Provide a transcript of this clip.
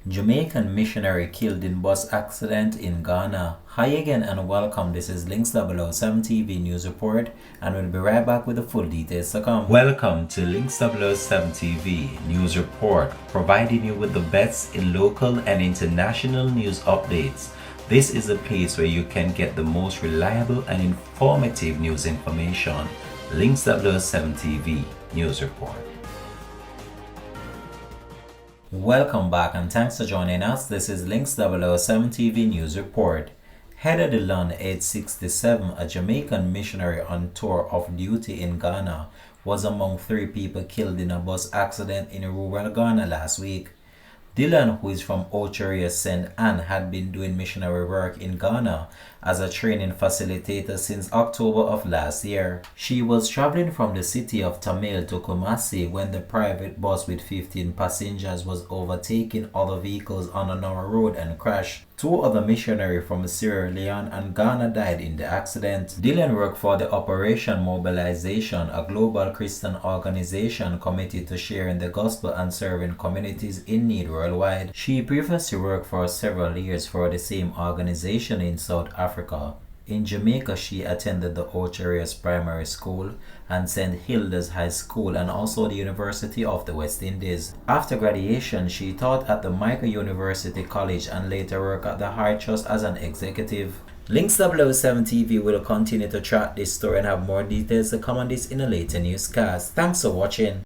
Jamaican missionary killed in bus accident in Ghana. Hi again and welcome. This is Links 007 TV News Report, and we'll be right back with the full details to come. Welcome to Links 007 TV News Report, providing you with the best in local and international news updates. This is a place where you can get the most reliable and informative news information. Links 007 TV News Report. Welcome back and thanks for joining us. This is Links 007 TV News Report. Heather Dillon, age 67, a Jamaican missionary on tour of duty in Ghana, was among 3 people killed in a bus accident in rural Ghana last week. Dillon, who is from Ocheria, St. Anne, had been doing missionary work in Ghana as a training facilitator since October of last year. She was traveling from the city of Tamale to Kumasi when the private bus with 15 passengers was overtaking other vehicles on a narrow road and crashed. 2 other missionaries from Sierra Leone and Ghana died in the accident. Dillon worked for the Operation Mobilization, a global Christian organization committed to sharing the gospel and serving communities in need worldwide. She previously worked for several years for the same organization in South Africa. In Jamaica, she attended the Ocheria's Primary School and St. Hilda's High School and also the University of the West Indies. After graduation, she taught at the Micro University College and later worked at the High Trust as an executive. Links 007 TV will continue to track this story and have more details to come on this in a later newscast. Thanks for watching.